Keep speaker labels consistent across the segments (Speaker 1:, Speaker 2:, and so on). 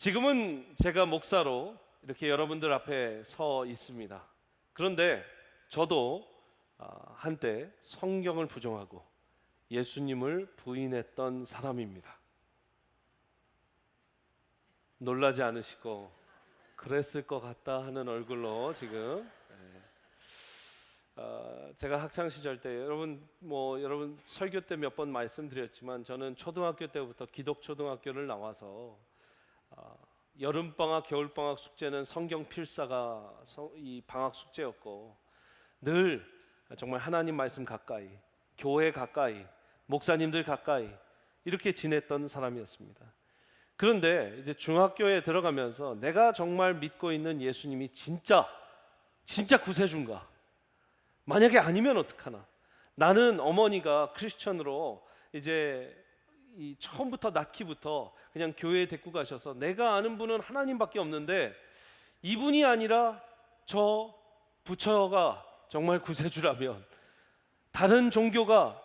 Speaker 1: 지금은 제가 목사로 이렇게 여러분들 앞에 서 있습니다. 그런데 저도 한때 성경을 부정하고 예수님을 부인했던 사람입니다. 놀라지 않으시고 그랬을 것 같다 하는 얼굴로 지금 제가 학창 시절 때 여러분 설교 때 몇 번 말씀드렸지만 저는 초등학교 때부터 기독초등학교를 나와서 여름방학 겨울방학 숙제는 성경 필사가 이 방학 숙제였고 늘 정말 하나님 말씀 가까이, 교회 가까이, 목사님들 가까이 이렇게 지냈던 사람이었습니다. 그런데 이제 중학교에 들어가면서 내가 정말 믿고 있는 예수님이 진짜 구세주인가? 만약에 아니면 어떡하나? 나는 어머니가 크리스천으로 이제 처음부터 낳기부터 그냥 교회에 데리고 가셔서 내가 아는 분은 하나님밖에 없는데 이분이 아니라 저 부처가 정말 구세주라면, 다른 종교가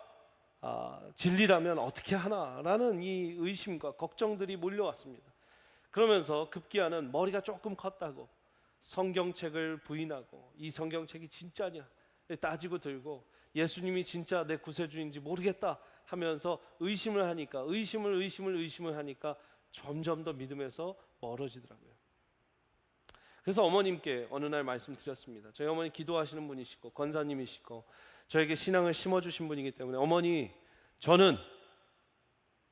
Speaker 1: 진리라면 어떻게 하나라는 이 의심과 걱정들이 몰려왔습니다. 그러면서 급기야는 머리가 조금 컸다고 성경책을 부인하고 이 성경책이 진짜냐 따지고 들고 예수님이 진짜 내 구세주인지 모르겠다 하면서 의심을 하니까 의심을 하니까 점점 더 믿음에서 멀어지더라고요. 그래서 어머님께 어느 날 말씀드렸습니다. 저희 어머니 기도하시는 분이시고 권사님이시고 저에게 신앙을 심어주신 분이기 때문에 어머니, 저는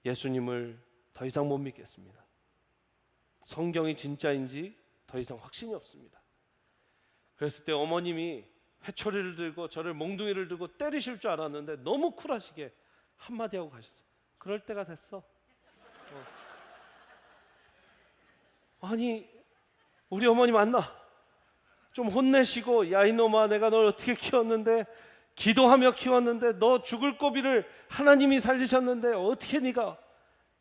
Speaker 1: 예수님을 더 이상 못 믿겠습니다. 성경이 진짜인지 더 이상 확신이 없습니다. 그랬을 때 어머님이 회초리를 들고 저를 몽둥이를 들고 때리실 줄 알았는데 너무 쿨하시게 한마디 하고 가셨어요. 그럴 때가 됐어. 아니, 우리 어머니 맞나? 좀 혼내시고, 야 이놈아, 내가 널 어떻게 키웠는데, 기도하며 키웠는데, 너 죽을 고비를 하나님이 살리셨는데 어떻게 네가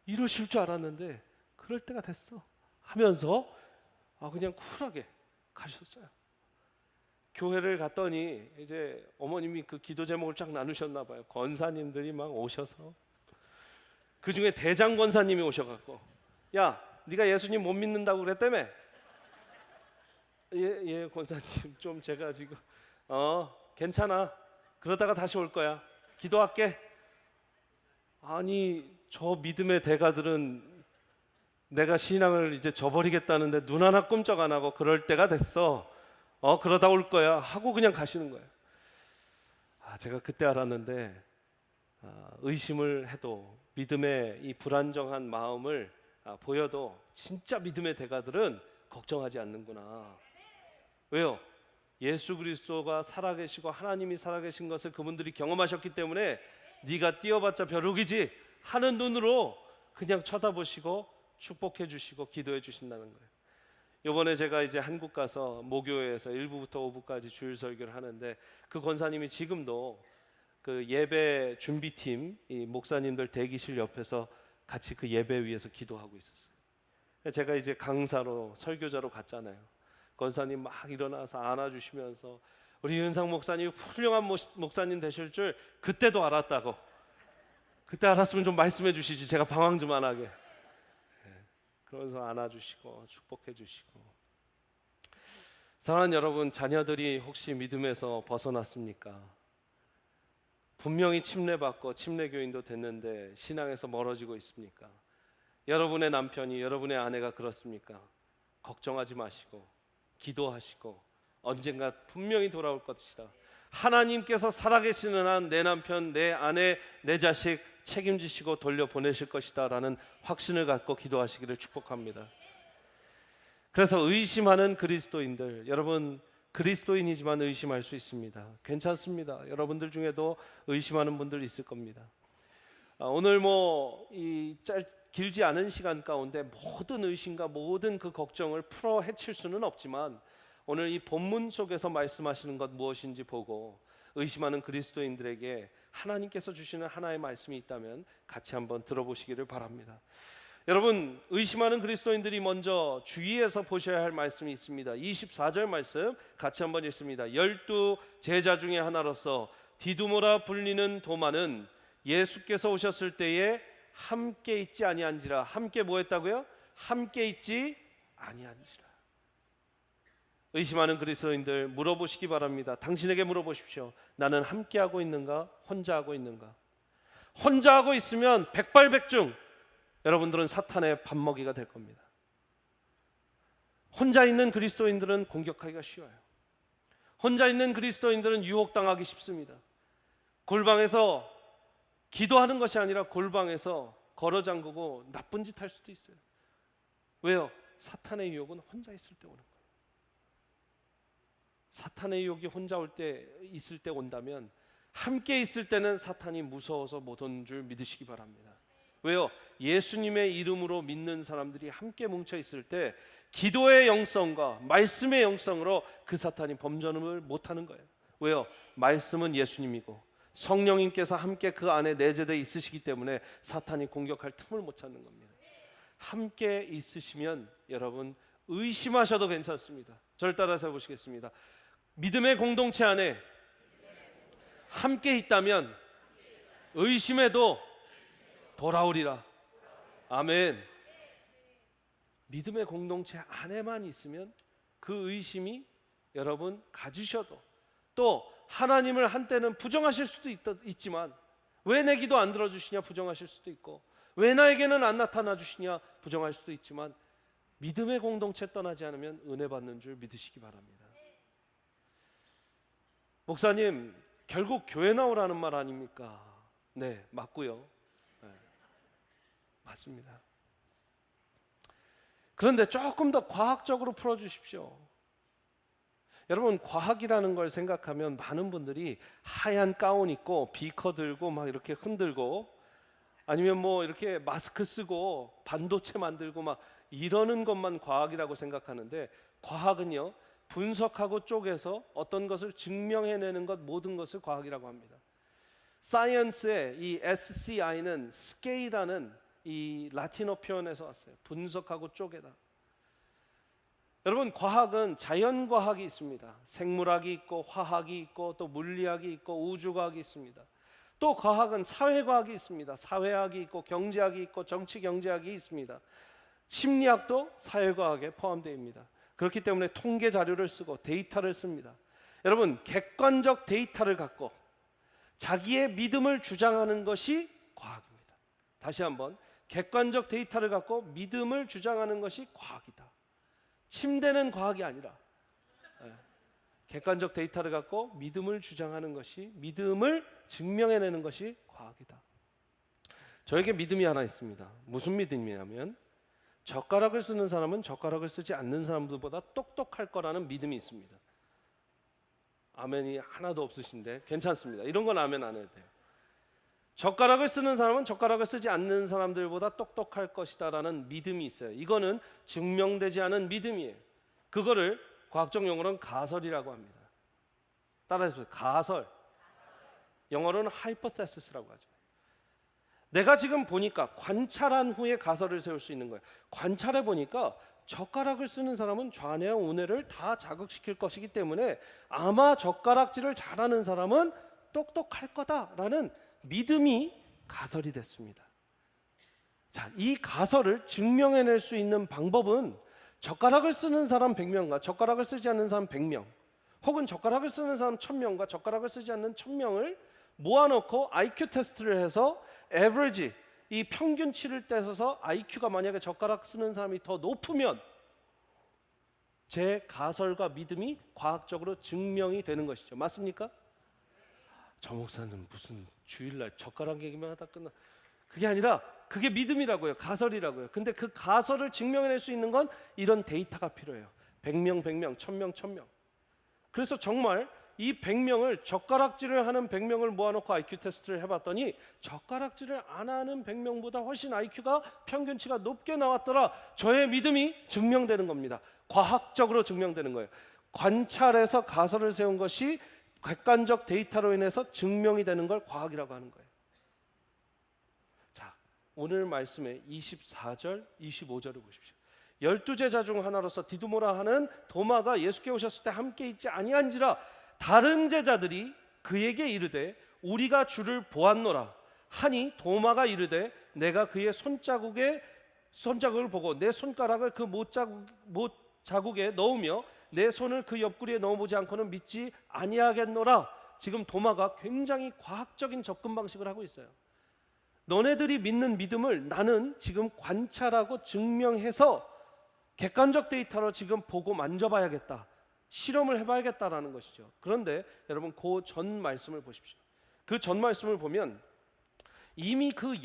Speaker 1: 이러실 줄 알았는데 그럴 때가 됐어 하면서 그냥 쿨하게 가셨어요. 교회를 갔더니 이제 어머님이 그 기도 제목을 쫙 나누셨나 봐요. 권사님들이 막 오셔서 그 중에 대장 권사님이 오셔갖고, 야 네가 예수님 못 믿는다고 그랬다며? 예 권사님, 좀 제가 지금 괜찮아, 그러다가 다시 올 거야, 기도할게. 아니, 저 믿음의 대가들은 내가 신앙을 이제 저버리겠다는데 눈 하나 꼼짝 안 하고 그럴 때가 됐어, 그러다 올 거야 하고 그냥 가시는 거예요. 제가 그때 알았는데 의심을 해도 믿음의 이 불안정한 마음을 보여도 진짜 믿음의 대가들은 걱정하지 않는구나. 왜요? 예수 그리스도가 살아계시고 하나님이 살아계신 것을 그분들이 경험하셨기 때문에 네가 뛰어봤자 벼룩이지 하는 눈으로 그냥 쳐다보시고 축복해 주시고 기도해 주신다는 거예요. 이번에 제가 이제 한국 가서 모교회에서 1부부터 5부까지 주일 설교를 하는데 그 권사님이 지금도 그 예배 준비팀 이 목사님들 대기실 옆에서 같이 그 예배 위에서 기도하고 있었어요. 제가 이제 강사로 설교자로 갔잖아요. 권사님 막 일어나서 안아주시면서 우리 윤상 목사님 훌륭한 목사님 되실 줄 그때도 알았다고, 그때 알았으면 좀 말씀해 주시지 제가 방황 좀 안 하게. 그러면서 안아주시고 축복해 주시고. 사랑하는 여러분, 자녀들이 혹시 믿음에서 벗어났습니까? 분명히 침례받고 침례교인도 됐는데 신앙에서 멀어지고 있습니까? 여러분의 남편이, 여러분의 아내가 그렇습니까? 걱정하지 마시고 기도하시고 언젠가 분명히 돌아올 것이다. 하나님께서 살아계시는 한 내 남편, 내 아내, 내 자식 책임지시고 돌려보내실 것이다 라는 확신을 갖고 기도하시기를 축복합니다. 그래서 의심하는 그리스도인들, 여러분 그리스도인이지만 의심할 수 있습니다. 괜찮습니다. 여러분들 중에도 의심하는 분들 있을 겁니다. 오늘 길지 않은 시간 가운데 모든 의심과 모든 그 걱정을 풀어 헤칠 수는 없지만 오늘 이 본문 속에서 말씀하시는 것 무엇인지 보고 의심하는 그리스도인들에게 하나님께서 주시는 하나의 말씀이 있다면 같이 한번 들어보시기를 바랍니다. 여러분, 의심하는 그리스도인들이 먼저 주의해서 보셔야 할 말씀이 있습니다. 24절 말씀 같이 한번 읽습니다. 12 제자 중에 하나로서 디두모라 불리는 도마는 예수께서 오셨을 때에 함께 있지 아니한지라. 함께 뭐 했다고요? 함께 있지 아니한지라. 의심하는 그리스도인들 물어보시기 바랍니다. 당신에게 물어보십시오. 나는 함께하고 있는가? 혼자 하고 있는가? 혼자 하고 있으면 백발백중 여러분들은 사탄의 밥먹이가 될 겁니다. 혼자 있는 그리스도인들은 공격하기가 쉬워요. 혼자 있는 그리스도인들은 유혹당하기 쉽습니다. 골방에서 기도하는 것이 아니라 골방에서 걸어 잠그고 나쁜 짓 할 수도 있어요. 왜요? 사탄의 유혹은 혼자 있을 때 오는 거예요. 사탄의 유혹이 혼자 있을 때 온다면 함께 있을 때는 사탄이 무서워서 못 온 줄 믿으시기 바랍니다. 왜요? 예수님의 이름으로 믿는 사람들이 함께 뭉쳐 있을 때 기도의 영성과 말씀의 영성으로 그 사탄이 범전을 못하는 거예요. 왜요? 말씀은 예수님이고 성령님께서 함께 그 안에 내재되어 있으시기 때문에 사탄이 공격할 틈을 못 찾는 겁니다. 함께 있으시면 여러분 의심하셔도 괜찮습니다. 저를 따라서 해보시겠습니다. 믿음의 공동체 안에 함께 있다면 의심해도 돌아오리라. 아멘. 믿음의 공동체 안에만 있으면 그 의심이 여러분 가지셔도, 또 하나님을 한때는 부정하실 수도 있지만 왜 내 기도 안 들어주시냐 부정하실 수도 있고, 왜 나에게는 안 나타나 주시냐 부정할 수도 있지만 믿음의 공동체 떠나지 않으면 은혜 받는 줄 믿으시기 바랍니다. 목사님, 결국 교회 나오라는 말 아닙니까? 네, 맞고요. 네, 맞습니다. 그런데 조금 더 과학적으로 풀어주십시오. 여러분, 과학이라는 걸 생각하면 많은 분들이 하얀 가운 입고 비커 들고 막 이렇게 흔들고, 아니면 뭐 이렇게 마스크 쓰고 반도체 만들고 막 이러는 것만 과학이라고 생각하는데, 과학은요 분석하고 쪼개서 어떤 것을 증명해내는 것, 모든 것을 과학이라고 합니다. 사이언스의 이 SCI는 스케일이라는 이 라틴어 표현에서 왔어요. 분석하고 쪼개다. 여러분, 과학은 자연과학이 있습니다. 생물학이 있고 화학이 있고 또 물리학이 있고 우주과학이 있습니다. 또 과학은 사회과학이 있습니다. 사회학이 있고 경제학이 있고 정치경제학이 있습니다. 심리학도 사회과학에 포함되어 있습니다. 그렇기 때문에 통계 자료를 쓰고 데이터를 씁니다. 여러분, 객관적 데이터를 갖고 자기의 믿음을 주장하는 것이 과학입니다. 다시 한번, 객관적 데이터를 갖고 믿음을 주장하는 것이 과학이다. 침대는 과학이 아니라 객관적 데이터를 갖고 믿음을 주장하는 것이, 믿음을 증명해내는 것이 과학이다. 저에게 믿음이 하나 있습니다. 무슨 믿음이냐면, 젓가락을 쓰는 사람은 젓가락을 쓰지 않는 사람들보다 똑똑할 거라는 믿음이 있습니다. 아멘이 하나도 없으신데 괜찮습니다. 이런 건 아멘 안 해도 돼요. 젓가락을 쓰는 사람은 젓가락을 쓰지 않는 사람들보다 똑똑할 것이다라는 믿음이 있어요. 이거는 증명되지 않은 믿음이에요. 그거를 과학적 용어로는 가설이라고 합니다. 따라해보세요. 가설. 영어로는 hypothesis라고 하죠. 내가 지금 보니까, 관찰한 후에 가설을 세울 수 있는 거예요. 관찰해 보니까 젓가락을 쓰는 사람은 좌뇌와 우뇌를 다 자극시킬 것이기 때문에 아마 젓가락질을 잘하는 사람은 똑똑할 거다라는 믿음이 가설이 됐습니다. 자, 이 가설을 증명해낼 수 있는 방법은 젓가락을 쓰는 사람 100명과 젓가락을 쓰지 않는 사람 100명, 혹은 젓가락을 쓰는 사람 1000명과 젓가락을 쓰지 않는 1000명을 모아놓고 IQ 테스트를 해서 average, 이 평균치를 떼서 IQ가 만약에 젓가락 쓰는 사람이 더 높으면 제 가설과 믿음이 과학적으로 증명이 되는 것이죠. 맞습니까? 저 목사는 무슨 주일날 젓가락 얘기만 하다 끝나. 그게 아니라 그게 믿음이라고요. 가설이라고요. 근데 그 가설을 증명해낼 수 있는 건 이런 데이터가 필요해요. 100명, 100명, 1000명, 1000명. 그래서 정말 이 100명을, 젓가락질을 하는 100명을 모아놓고 IQ 테스트를 해봤더니 젓가락질을 안 하는 100명보다 훨씬 IQ가 평균치가 높게 나왔더라. 저의 믿음이 증명되는 겁니다. 과학적으로 증명되는 거예요. 관찰해서 가설을 세운 것이 객관적 데이터로 인해서 증명이 되는 걸 과학이라고 하는 거예요. 자, 오늘 말씀의 24절, 25절을 보십시오. 12제자 중 하나로서 디두모라 하는 도마가 예수께 오셨을 때 함께 있지 아니한지라. 다른 제자들이 그에게 이르되 우리가 주를 보았노라 하니, 도마가 이르되 내가 그의 손자국에 손자국을 보고 내 손가락을 그 못 자국에 넣으며 내 손을 그 옆구리에 넣어보지 않고는 믿지 아니하겠노라. 지금 도마가 굉장히 과학적인 접근 방식을 하고 있어요. 너네들이 믿는 믿음을 나는 지금 관찰하고 증명해서 객관적 데이터로 지금 보고 만져봐야겠다, 실험을 해봐야겠다라는 것이죠. 그런데 여러분, 그 전 말씀을 보십시오. 그 전 말씀을 보면 이미 그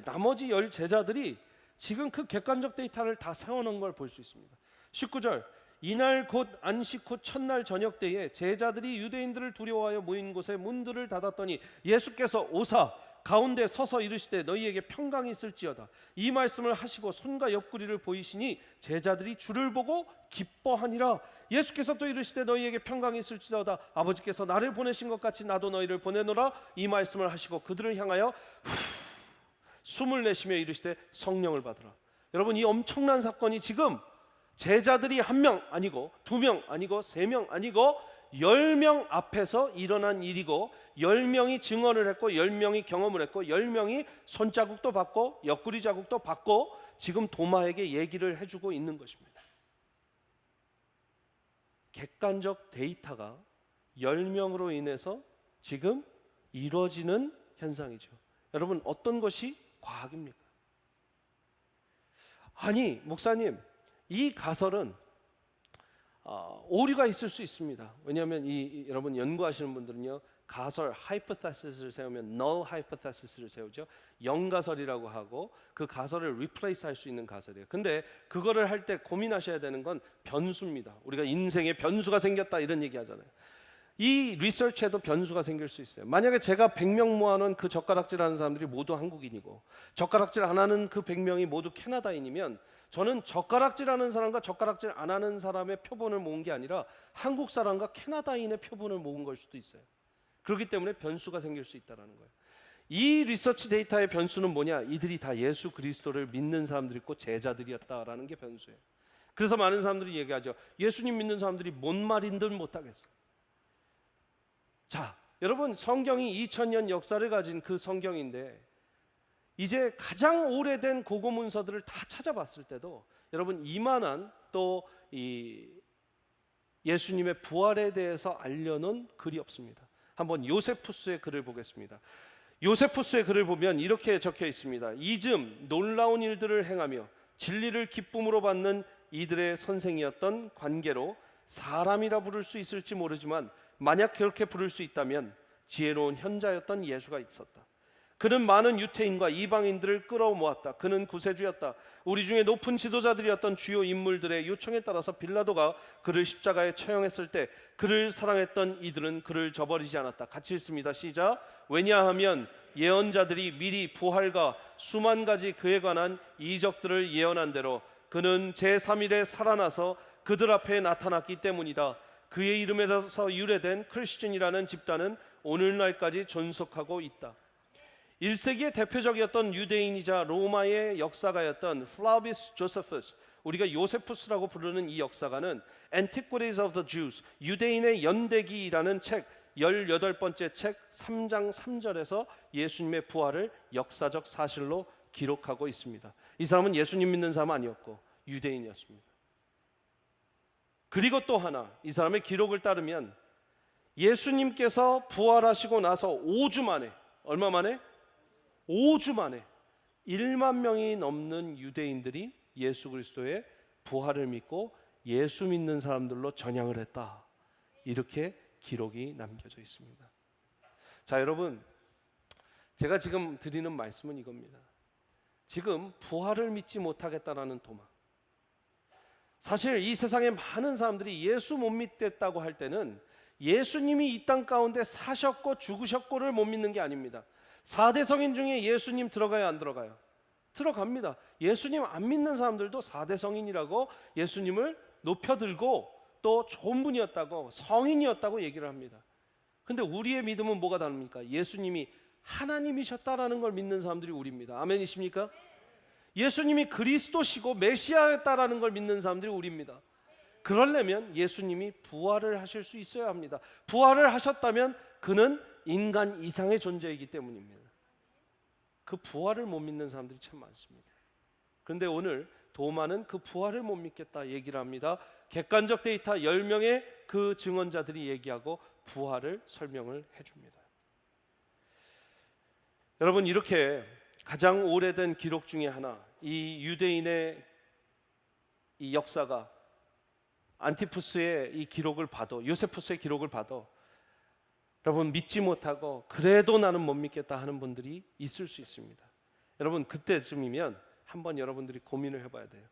Speaker 1: 나머지 10 제자들이 지금 그 객관적 데이터를 다 세워놓은 걸 볼 수 있습니다. 19절, 이날 곧 안식 후 첫날 저녁 때에 제자들이 유대인들을 두려워하여 모인 곳에 문들을 닫았더니 예수께서 오사 가운데 서서 이르시되 너희에게 평강이 있을지어다. 이 말씀을 하시고 손과 옆구리를 보이시니 제자들이 주를 보고 기뻐하니라. 예수께서 또 이르시되 너희에게 평강이 있을지어다. 아버지께서 나를 보내신 것 같이 나도 너희를 보내노라. 이 말씀을 하시고 그들을 향하여 숨을 내쉬며 이르시되 성령을 받으라. 여러분, 이 엄청난 사건이 지금 제자들이 1명 아니고 2명 아니고 3명 아니고 10명 앞에서 일어난 일이고, 10명이 증언을 했고 10명이 경험을 했고 10명이 손자국도 받고 옆구리 자국도 받고 지금 도마에게 얘기를 해주고 있는 것입니다. 객관적 데이터가 10명으로 인해서 지금 이루어지는 현상이죠. 여러분, 어떤 것이 과학입니까? 아니 목사님, 이 가설은 오류가 있을 수 있습니다. 왜냐하면 여러분 연구하시는 분들은요, 가설 hypothesis를 세우면 null hypothesis를 세우죠. 영가설이라고 하고 그 가설을 replace 할 수 있는 가설이에요. 근데 그거를 할 때 고민하셔야 되는 건 변수입니다. 우리가 인생에 변수가 생겼다 이런 얘기 하잖아요. 이 리서치에도 변수가 생길 수 있어요. 만약에 제가 100명 모아놓은 그 젓가락질 하는 사람들이 모두 한국인이고 젓가락질 안 하는 그 100명이 모두 캐나다인이면 저는 젓가락질 하는 사람과 젓가락질 안 하는 사람의 표본을 모은 게 아니라 한국 사람과 캐나다인의 표본을 모은 걸 수도 있어요. 그렇기 때문에 변수가 생길 수 있다는 거예요. 이 리서치 데이터의 변수는 뭐냐? 이들이 다 예수 그리스도를 믿는 사람들이고 제자들이었다라는 게 변수예요. 그래서 많은 사람들이 얘기하죠. 예수님 믿는 사람들이 뭔 말인들 못하겠어. 자, 여러분, 성경이 2000년 역사를 가진 그 성경인데 이제 가장 오래된 고고 문서들을 다 찾아봤을 때도 여러분 이만한 또 이 예수님의 부활에 대해서 알려놓은 글이 없습니다. 한번 요세푸스의 글을 보겠습니다. 요세푸스의 글을 보면 이렇게 적혀 있습니다. 이즘 놀라운 일들을 행하며 진리를 기쁨으로 받는 이들의 선생이었던 관계로 사람이라 부를 수 있을지 모르지만 만약 그렇게 부를 수 있다면 지혜로운 현자였던 예수가 있었다. 그는 많은 유태인과 이방인들을 끌어모았다. 그는 구세주였다. 우리 중에 높은 지도자들이었던 주요 인물들의 요청에 따라서 빌라도가 그를 십자가에 처형했을 때 그를 사랑했던 이들은 그를 저버리지 않았다. 같이 읽습니다. 시작. 왜냐하면 예언자들이 미리 부활과 수만 가지 그에 관한 이적들을 예언한 대로 그는 제3일에 살아나서 그들 앞에 나타났기 때문이다. 그의 이름에서 유래된 크리스천이라는 집단은 오늘날까지 존속하고 있다. 1세기의 대표적이었던 유대인이자 로마의 역사가였던 플라비스 조세푸스, 우리가 요세푸스라고 부르는 이 역사가는 Antiquities of the Jews, 유대인의 연대기라는 책 18번째 책 3장 3절에서 예수님의 부활을 역사적 사실로 기록하고 있습니다. 이 사람은 예수님 믿는 사람 아니었고 유대인이었습니다. 그리고 또 하나, 이 사람의 기록을 따르면 예수님께서 부활하시고 나서 5주 만에, 얼마 만에? 5주 만에 1만 명이 넘는 유대인들이 예수 그리스도의 부활을 믿고 예수 믿는 사람들로 전향을 했다. 이렇게 기록이 남겨져 있습니다. 자, 여러분, 제가 지금 드리는 말씀은 이겁니다. 지금 부활을 믿지 못하겠다라는 도마, 사실 이 세상에 많은 사람들이 예수 못 믿겠다고 할 때는 예수님이 이 땅 가운데 사셨고 죽으셨고를 못 믿는 게 아닙니다. 4대 성인 중에 예수님 들어가요, 안 들어가요? 들어갑니다. 예수님 안 믿는 사람들도 4대 성인이라고 예수님을 높여들고 또 좋은 분이었다고, 성인이었다고 얘기를 합니다. 근데 우리의 믿음은 뭐가 다릅니까? 예수님이 하나님이셨다라는 걸 믿는 사람들이 우리입니다. 아멘이십니까? 예수님이 그리스도시고 메시아였다라는 걸 믿는 사람들이 우리입니다. 그러려면 예수님이 부활을 하실 수 있어야 합니다. 부활을 하셨다면 그는 인간 이상의 존재이기 때문입니다. 그 부활을 못 믿는 사람들이 참 많습니다. 그런데 오늘 도마는 그 부활을 못 믿겠다 얘기를 합니다. 객관적 데이터 10명의 그 증언자들이 얘기하고 부활을 설명을 해줍니다. 여러분, 이렇게 가장 오래된 기록 중에 하나, 이 유대인의 이 역사가 안티푸스의 이 기록을 봐도, 요세푸스의 기록을 봐도 여러분 믿지 못하고 그래도 나는 못 믿겠다 하는 분들이 있을 수 있습니다. 여러분, 그때쯤이면 한번 여러분들이 고민을 해봐야 돼요.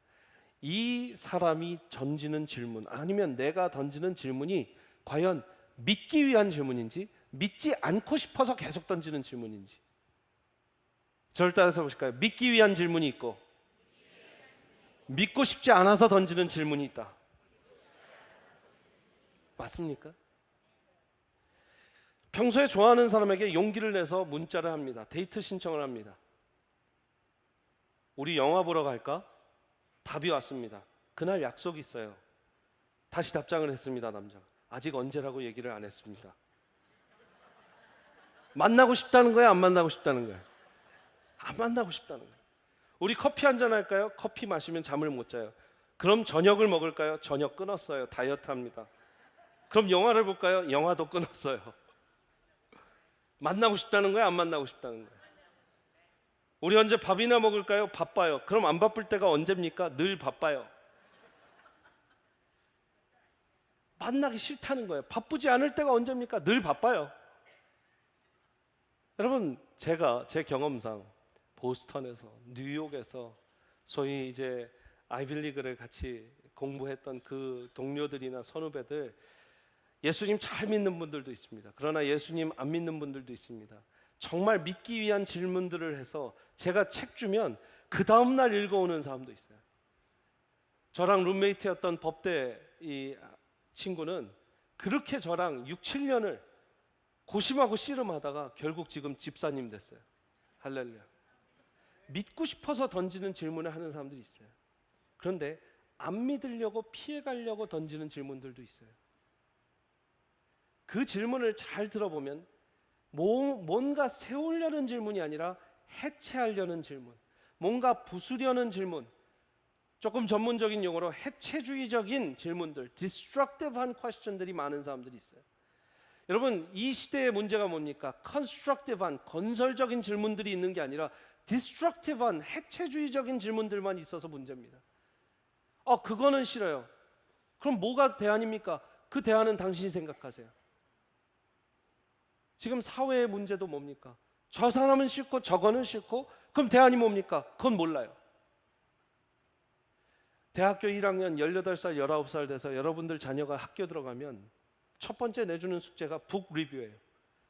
Speaker 1: 이 사람이 던지는 질문, 아니면 내가 던지는 질문이 과연 믿기 위한 질문인지, 믿지 않고 싶어서 계속 던지는 질문인지. 저를 따라서 보실까요? 믿기 위한 질문이 있고 믿고 싶지 않아서 던지는 질문이 있다. 맞습니까? 평소에 좋아하는 사람에게 용기를 내서 문자를 합니다. 데이트 신청을 합니다. 우리 영화 보러 갈까? 답이 왔습니다. 그날 약속이 있어요. 다시 답장을 했습니다. 남자가 아직 언제라고 얘기를 안 했습니다. 만나고 싶다는 거야, 안 만나고 싶다는 거야? 안 만나고 싶다는 거야. 우리 커피 한잔 할까요? 커피 마시면 잠을 못 자요. 그럼 저녁을 먹을까요? 저녁 끊었어요. 다이어트 합니다. 그럼 영화를 볼까요? 영화도 끊었어요. 만나고 싶다는 거야, 안 만나고 싶다는 거야? 우리 언제 밥이나 먹을까요? 바빠요. 그럼 안 바쁠 때가 언제입니까? 늘 바빠요. 만나기 싫다는 거예요. 바쁘지 않을 때가 언제입니까? 늘 바빠요. 여러분, 제가 제 경험상 보스턴에서, 뉴욕에서 소위 이제 아이빌리그를 같이 공부했던 그 동료들이나 선후배들, 예수님 잘 믿는 분들도 있습니다. 그러나 예수님 안 믿는 분들도 있습니다. 정말 믿기 위한 질문들을 해서 제가 책 주면 그 다음날 읽어오는 사람도 있어요. 저랑 룸메이트였던 법대 이 친구는 그렇게 저랑 6, 7년을 고심하고 씨름하다가 결국 지금 집사님 됐어요. 할렐루야. 믿고 싶어서 던지는 질문을 하는 사람들이 있어요. 그런데 안 믿으려고 피해가려고 던지는 질문들도 있어요. 그 질문을 잘 들어보면 뭔가 세우려는 질문이 아니라 해체하려는 질문, 뭔가 부수려는 질문, 조금 전문적인 용어로 해체주의적인 질문들, destructive한 question들이 많은 사람들이 있어요. 여러분, 이 시대의 문제가 뭡니까? constructive한, 건설적인 질문들이 있는 게 아니라 destructive한, 해체주의적인 질문들만 있어서 문제입니다. 그거는 싫어요. 그럼 뭐가 대안입니까? 그 대안은 당신이 생각하세요. 지금 사회의 문제도 뭡니까? 저 사람은 싫고 저거는 싫고, 그럼 대안이 뭡니까? 그건 몰라요. 대학교 1학년 18살, 19살 돼서 여러분들 자녀가 학교 들어가면 첫 번째 내주는 숙제가 북 리뷰예요.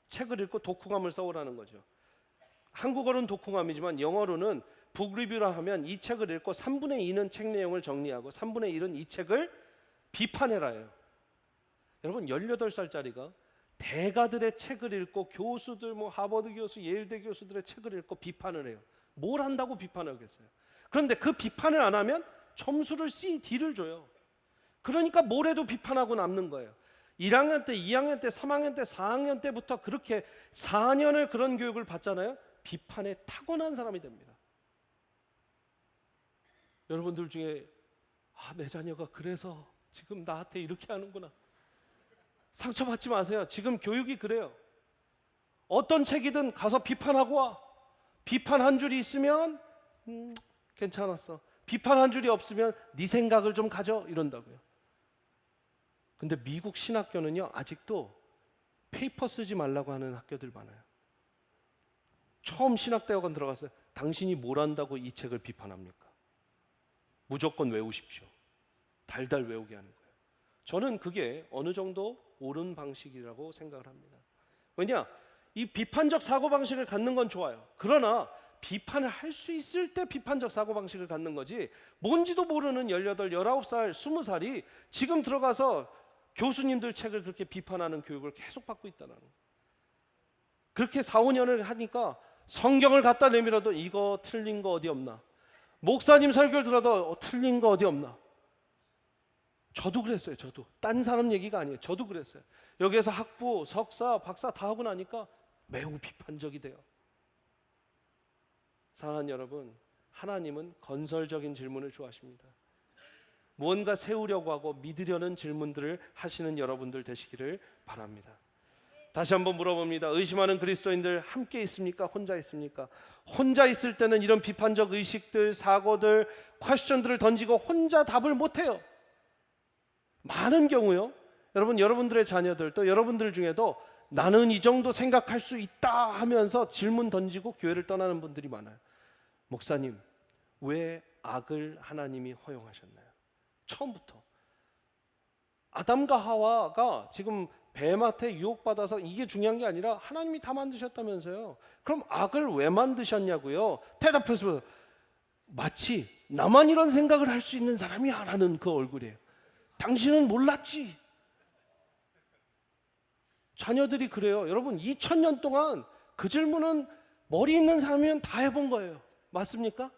Speaker 1: 책을 읽고 독후감을 써오라는 거죠. 한국어로는 독후감이지만 영어로는 북 리뷰라 하면 이 책을 읽고 3분의 2는 책 내용을 정리하고 3분의 1은 이 책을 비판해라예요. 여러분, 18살짜리가 대가들의 책을 읽고 교수들, 하버드 교수, 예일대 교수들의 책을 읽고 비판을 해요. 뭘 한다고 비판을 하겠어요? 그런데 그 비판을 안 하면 점수를 C, D를 줘요. 그러니까 뭘 해도 비판하고 남는 거예요. 1학년 때, 2학년 때, 3학년 때, 4학년 때부터 그렇게 4년을 그런 교육을 받잖아요. 비판에 타고난 사람이 됩니다. 여러분들 중에 내 자녀가 그래서 지금 나한테 이렇게 하는구나. 상처받지 마세요. 지금 교육이 그래요. 어떤 책이든 가서 비판하고 와. 비판 한 줄이 있으면 괜찮았어. 비판 한 줄이 없으면 네 생각을 좀 가져, 이런다고요. 근데 미국 신학교는요, 아직도 페이퍼 쓰지 말라고 하는 학교들 많아요. 처음 신학대학원 들어갔어요. 당신이 뭘 안다고 이 책을 비판합니까? 무조건 외우십시오. 달달 외우게 하는 거예요. 저는 그게 어느 정도 옳은 방식이라고 생각을 합니다. 왜냐? 이 비판적 사고방식을 갖는 건 좋아요. 그러나 비판을 할 수 있을 때 비판적 사고방식을 갖는 거지, 뭔지도 모르는 18, 19살, 20살이 지금 들어가서 교수님들 책을 그렇게 비판하는 교육을 계속 받고 있다는 거예요. 그렇게 4, 5년을 하니까 성경을 갖다 내밀어도 이거 틀린 거 어디 없나? 목사님 설교를 들어도 틀린 거 어디 없나? 저도 그랬어요. 저도. 딴 사람 얘기가 아니에요. 저도 그랬어요. 여기에서 학부, 석사, 박사 다 하고 나니까 매우 비판적이 돼요. 사랑하는 여러분, 하나님은 건설적인 질문을 좋아하십니다. 무언가 세우려고 하고 믿으려는 질문들을 하시는 여러분들 되시기를 바랍니다. 다시 한번 물어봅니다. 의심하는 그리스도인들 함께 있습니까? 혼자 있습니까? 혼자 있을 때는 이런 비판적 의식들, 사고들, 퀘스천들을 던지고 혼자 답을 못해요. 많은 경우요. 여러분들의 자녀들 또 여러분들 중에도 나는 이 정도 생각할 수 있다 하면서 질문 던지고 교회를 떠나는 분들이 많아요. 목사님, 왜 악을 하나님이 허용하셨나요? 처음부터 아담과 하와가 지금 뱀한테 유혹받아서 이게 중요한 게 아니라 하나님이 다 만드셨다면서요. 그럼 악을 왜 만드셨냐고요? 대답해서 마치 나만 이런 생각을 할 수 있는 사람이야 라는 그 얼굴이에요. 당신은 몰랐지. 자녀들이 그래요. 여러분 2000년 동안 그 질문은 머리 있는 사람이면 다 해본 거예요. 맞습니까?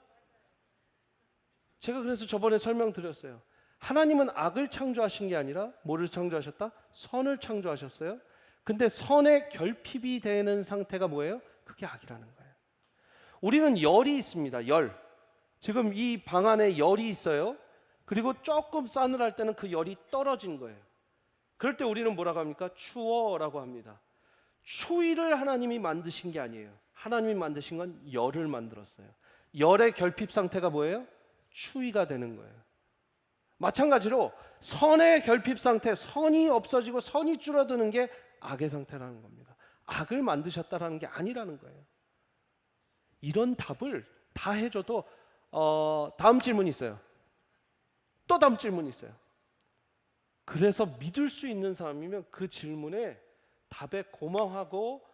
Speaker 1: 제가 그래서 저번에 설명드렸어요. 하나님은 악을 창조하신 게 아니라 뭐를 창조하셨다? 선을 창조하셨어요. 근데 선의 결핍이 되는 상태가 뭐예요? 그게 악이라는 거예요. 우리는 열이 있습니다. 열. 지금 이 방 안에 열이 있어요. 그리고 조금 싸늘할 때는 그 열이 떨어진 거예요. 그럴 때 우리는 뭐라고 합니까? 추워라고 합니다. 추위를 하나님이 만드신 게 아니에요. 하나님이 만드신 건 열을 만들었어요. 열의 결핍 상태가 뭐예요? 추위가 되는 거예요. 마찬가지로 선의 결핍 상태, 선이 없어지고 선이 줄어드는 게 악의 상태라는 겁니다. 악을 만드셨다라는 게 아니라는 거예요. 이런 답을 다 해줘도 다음 질문 있어요. 또 다음 질문 있어요. 그래서 믿을 수 있는 사람이면 그 질문에 답에 고마워하고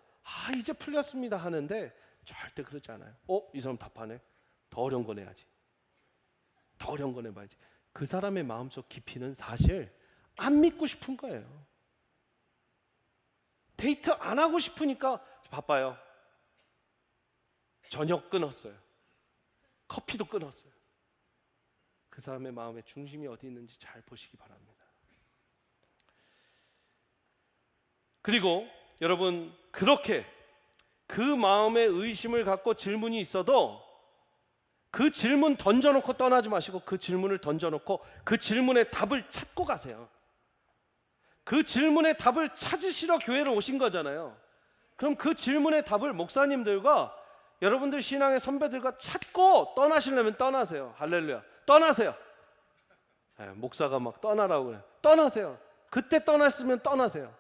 Speaker 1: 이제 풀렸습니다 하는데 절대 그렇지 않아요. 이 사람 답하네. 더 어려운 거 내야지. 더 어려운 거 내봐야지. 그 사람의 마음속 깊이는 사실 안 믿고 싶은 거예요. 데이트 안 하고 싶으니까 바빠요. 저녁 끊었어요. 커피도 끊었어요. 그 사람의 마음의 중심이 어디 있는지 잘 보시기 바랍니다. 그리고 여러분 그렇게 그 마음의 의심을 갖고 질문이 있어도 그 질문 던져놓고 떠나지 마시고 그 질문을 던져놓고 그 질문의 답을 찾고 가세요. 그 질문의 답을 찾으시러 교회를 오신 거잖아요. 그럼 그 질문의 답을 목사님들과 여러분들 신앙의 선배들과 찾고 떠나시려면 떠나세요. 할렐루야. 떠나세요. 목사가 막 떠나라고 그래요. 떠나세요. 그때 떠났으면 떠나세요.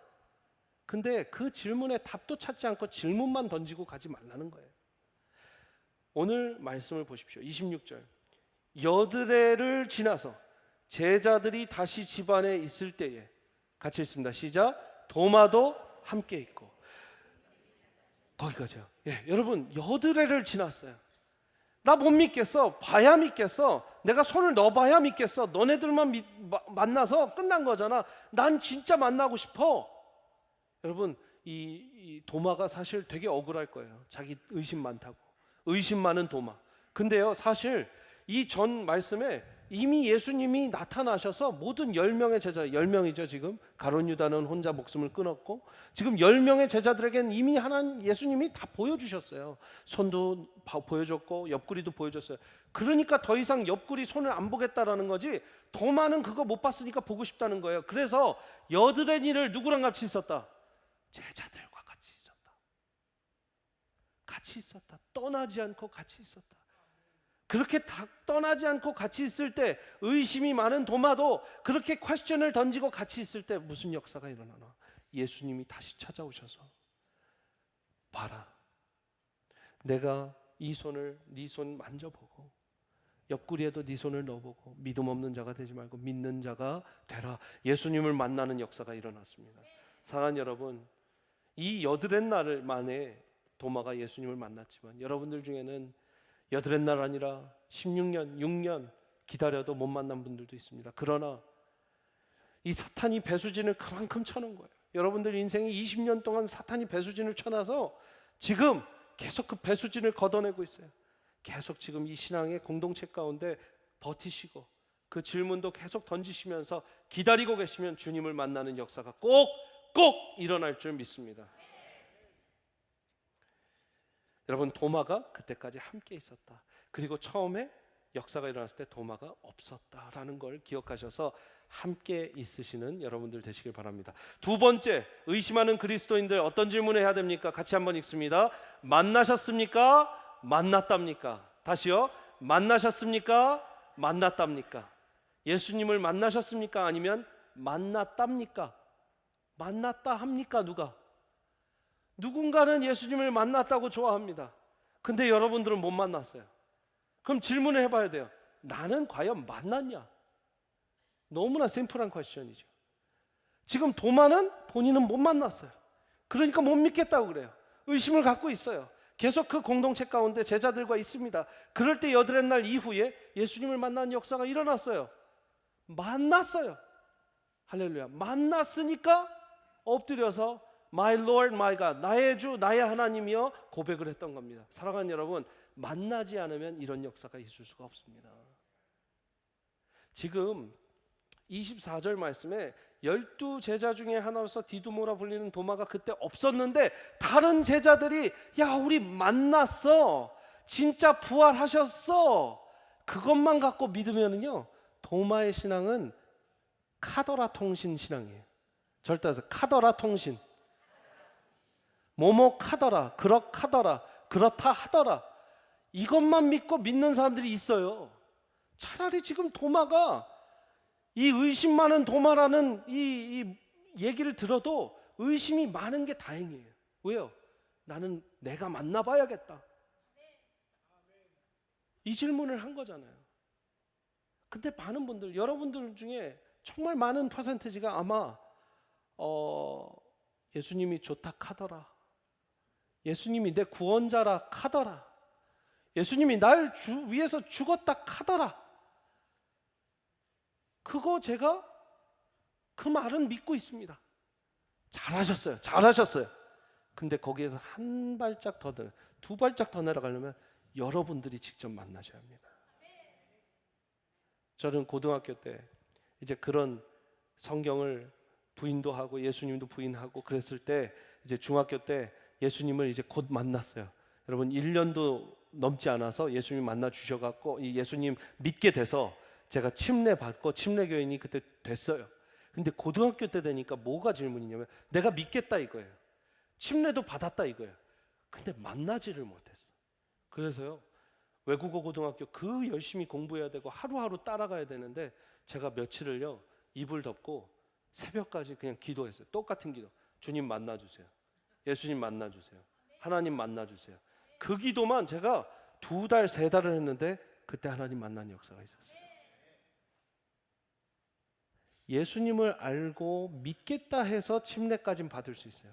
Speaker 1: 근데 그 질문의 답도 찾지 않고 질문만 던지고 가지 말라는 거예요. 오늘 말씀을 보십시오. 26절. 여드레를 지나서 제자들이 다시 집안에 있을 때에 같이 읽습니다. 시작. 도마도 함께 있고. 거기까지요. 여러분 여드레를 지났어요. 나 못 믿겠어. 봐야 믿겠어. 내가 손을 넣어봐야 믿겠어. 너네들만 만나서 끝난 거잖아. 난 진짜 만나고 싶어. 여러분 이 도마가 사실 되게 억울할 거예요. 자기 의심 많다고. 의심 많은 도마. 근데요 사실 이 전 말씀에 이미 예수님이 나타나셔서 모든 10명의 제자, 10명이죠 지금. 가룟 유다는 혼자 목숨을 끊었고 지금 10명의 제자들에게는 이미 예수님이 다 보여주셨어요. 손도 보여줬고 옆구리도 보여줬어요. 그러니까 더 이상 옆구리 손을 안 보겠다라는 거지 도마는 그거 못 봤으니까 보고 싶다는 거예요. 그래서 여드레니를 누구랑 같이 있었다? 제자들과 같이 있었다. 같이 있었다. 떠나지 않고 같이 있었다. 그렇게 떠나지 않고 같이 있을 때 의심이 많은 도마도 그렇게 퀘스천을 던지고 같이 있을 때 무슨 역사가 일어나나? 예수님이 다시 찾아오셔서 봐라. 내가 이 손을 네 손 만져보고 옆구리에도 네 손을 넣어보고 믿음 없는 자가 되지 말고 믿는 자가 되라. 예수님을 만나는 역사가 일어났습니다. 사랑하는 여러분, 이 여드렛날 만에 도마가 예수님을 만났지만 여러분들 중에는 여드렛날 아니라 16년, 6년 기다려도 못 만난 분들도 있습니다. 그러나 이 사탄이 배수진을 그만큼 쳐놓은 거예요. 여러분들 인생이 20년 동안 사탄이 배수진을 쳐놔서 지금 계속 그 배수진을 걷어내고 있어요. 계속 지금 이 신앙의 공동체 가운데 버티시고 그 질문도 계속 던지시면서 기다리고 계시면 주님을 만나는 역사가 꼭 일어날 줄 믿습니다. 여러분 도마가 그때까지 함께 있었다. 그리고 처음에 역사가 일어났을 때 도마가 없었다라는 걸 기억하셔서 함께 있으시는 여러분들 되시길 바랍니다. 두 번째, 의심하는 그리스도인들 어떤 질문을 해야 됩니까? 같이 한번 읽습니다. 만나셨습니까? 만났답니까? 다시요. 만나셨습니까? 만났답니까? 예수님을 만나셨습니까? 아니면 만났답니까? 만났다 합니까? 누군가는 예수님을 만났다고 좋아합니다. 근데 여러분들은 못 만났어요. 그럼 질문을 해봐야 돼요. 나는 과연 만났냐? 너무나 심플한 퀘스천이죠. 지금 도마는 본인은 못 만났어요. 그러니까 못 믿겠다고 그래요. 의심을 갖고 있어요. 계속 그 공동체 가운데 제자들과 있습니다. 그럴 때 여드렛 날 이후에 예수님을 만난 역사가 일어났어요. 만났어요. 할렐루야. 만났으니까 엎드려서 My Lord, my God, 나의 주, 나의 하나님이여 고백을 했던 겁니다. 사랑하는 여러분, 만나지 않으면 이런 역사가 있을 수가 없습니다. 지금 24절 말씀에 12제자 중에 하나로서 디두모라 불리는 도마가 그때 없었는데 다른 제자들이 야 우리 만났어, 진짜 부활하셨어, 그것만 갖고 믿으면은요 도마의 신앙은 카더라 통신 신앙이에요. 절대 하세요. 카더라 통신. 뭐뭐 카더라, 그렇카더라, 그렇다 하더라, 이것만 믿고 믿는 사람들이 있어요. 차라리 지금 도마가 이 의심 많은 도마라는 이 얘기를 들어도 의심이 많은 게 다행이에요. 왜요? 나는 내가 만나봐야겠다, 이 질문을 한 거잖아요. 근데 많은 분들, 여러분들 중에 정말 많은 퍼센티지가 아마 예수님이 좋다 카더라, 예수님이 내 구원자라 카더라, 예수님이 날 위해서 죽었다 카더라, 그거 제가 그 말은 믿고 있습니다. 잘하셨어요. 잘하셨어요. 근데 거기에서 한 발짝 더, 두 발짝 더 내려가려면 여러분들이 직접 만나셔야 합니다. 저는 고등학교 때 이제 그런 성경을 부인도 하고 예수님도 부인하고 그랬을 때 이제 중학교 때 예수님을 이제 곧 만났어요. 여러분 1년도 넘지 않아서 예수님 만나 주셔갖고 이 예수님 믿게 돼서 제가 침례 받고 침례 교인이 그때 됐어요. 근데 고등학교 때 되니까 뭐가 질문이냐면 내가 믿겠다 이거예요. 침례도 받았다 이거예요. 근데 만나지를 못했어. 그래서요 외국어 고등학교 그 열심히 공부해야 되고 하루하루 따라가야 되는데 제가 며칠을요 이불 덮고 새벽까지 그냥 기도했어요. 똑같은 기도. 주님 만나주세요. 예수님 만나주세요. 하나님 만나주세요. 그 기도만 제가 2달, 3달을 했는데 그때 하나님 만난 역사가 있었어요. 예수님을 알고 믿겠다 해서 침례까지 받을 수 있어요.